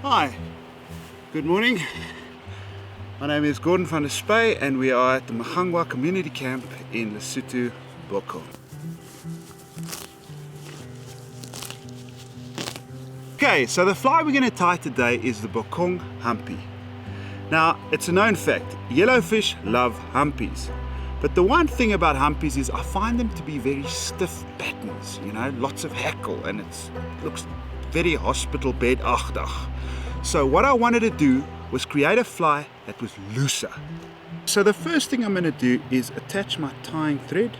Hi, good morning. My name is Gordon van der Spey and we are at the Makhagoa community camp in Lesotho, Bokong. Okay, so the fly we're going to tie today is the Bokong Humpy. Now, it's a known fact, yellowfish love humpies. But the one thing about humpies is I find them to be very stiff patterns, you know, lots of hackle, and it looks very hospital bed-achtig. So what I wanted to do was create a fly that was looser. So the first thing I'm going to do is attach my tying thread.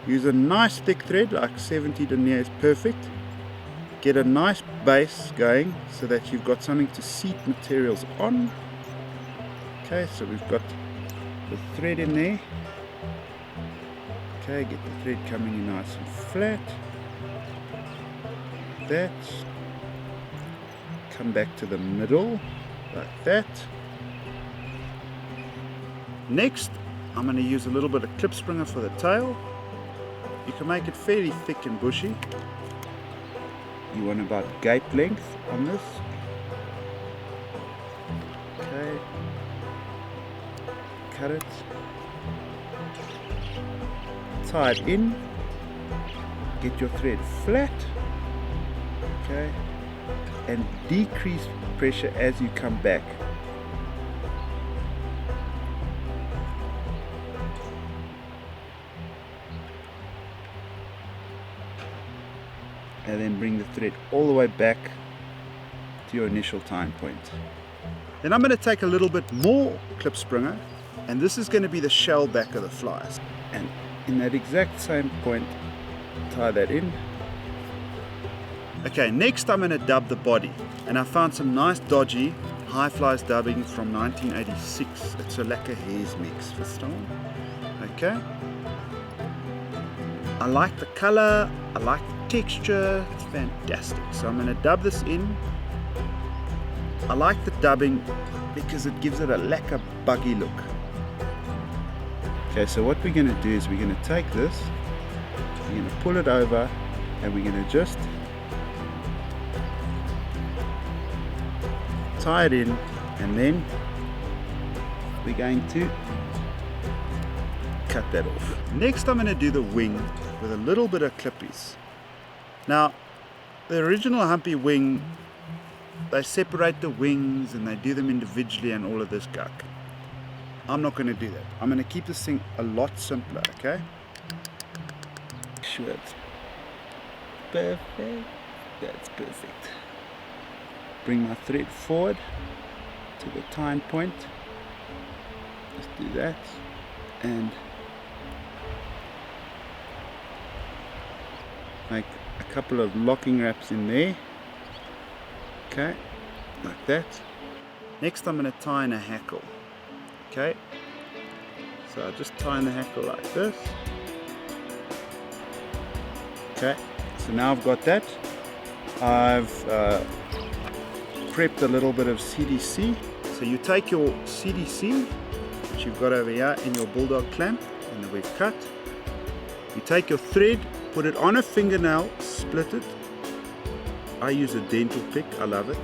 Use a nice thick thread, like 70 denier is perfect. Get a nice base going so that you've got something to seat materials on. Okay, so we've got the thread in there. Okay, get the thread coming in nice and flat. Like that. Come back to the middle, like that. Next, I'm going to use a little bit of clip springer for the tail. You can make it fairly thick and bushy. You want about gape length on this. Okay. Cut it. Tie it in. Get your thread flat. Okay. And decrease pressure as you come back. And then bring the thread all the way back to your initial tying point. Then I'm going to take a little bit more clip springer, and this is going to be the shell back of the flies. And in that exact same point, tie that in. Okay, next I'm going to dub the body, and I found some nice dodgy high flies dubbing from 1986. It's a lekker hares mix, verstaan? Okay. I like the color, I like the texture, it's fantastic. So I'm going to dub this in. I like the dubbing because it gives it a lekker buggy look. Okay, so what we're going to do is we're going to take this, we're going to pull it over, and we're going to just tie it in, and then we're going to cut that off. Next I'm going to do the wing with a little bit of clippies. Now the original Humpy wing, they separate the wings and they do them individually and all of this guck. I'm not going to do that. I'm going to keep this thing a lot simpler, okay? Sure, it's perfect. That's perfect. Bring my thread forward to the tying point. Just do that, and make a couple of locking wraps in there. Okay, like that. Next I'm going to tie in a hackle. Okay, so I just tie in the hackle like this. Okay, so now I've got that. I've prepped a little bit of CDC. So you take your CDC, which you've got over here in your bulldog clamp, and that we've cut. You take your thread, put it on a fingernail, split it. I use a dental pick, I love it.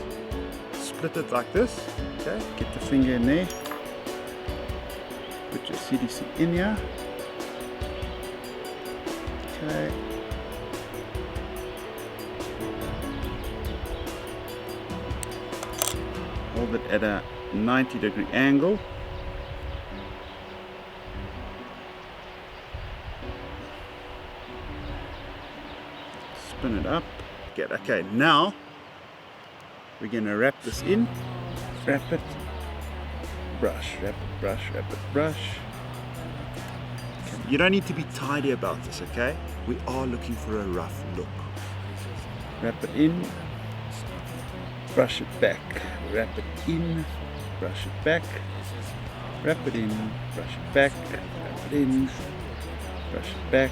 Split it like this. Okay, get the finger in there. Put your CDC in here. Okay. Hold it at a 90-degree angle. Spin it up. Good. Okay, now we're going to wrap this in. Wrap it. Brush, wrap it, brush, wrap it, brush. Okay. You don't need to be tidy about this, okay? We are looking for a rough look. Wrap it in. Brush it back, wrap it in, brush it back, wrap it in, brush it back, wrap it in, brush it back,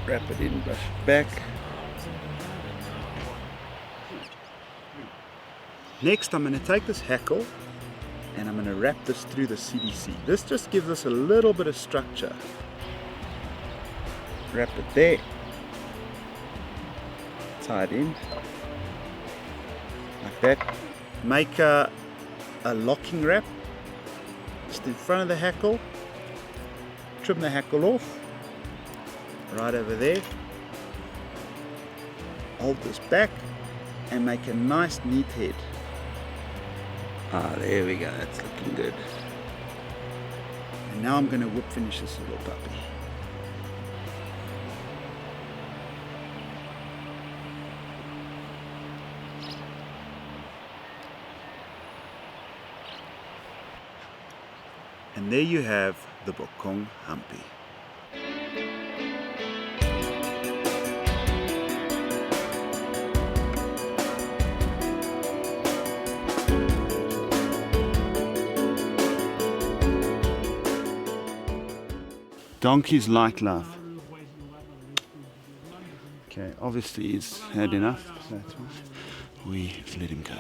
wrap it in, brush it back. Next, I'm going to take this hackle and I'm going to wrap this through the CDC. This just gives us a little bit of structure. Wrap it there. Tie it in like that. Make a locking wrap just in front of the hackle. Trim the hackle off right over there. Hold this back and make a nice neat head. Ah, there we go, that's looking good. And now I'm going to whip finish this little puppy. And there you have the Bokong Humpy. Donkeys like love. Okay, obviously he's had enough, so that's why we let him go.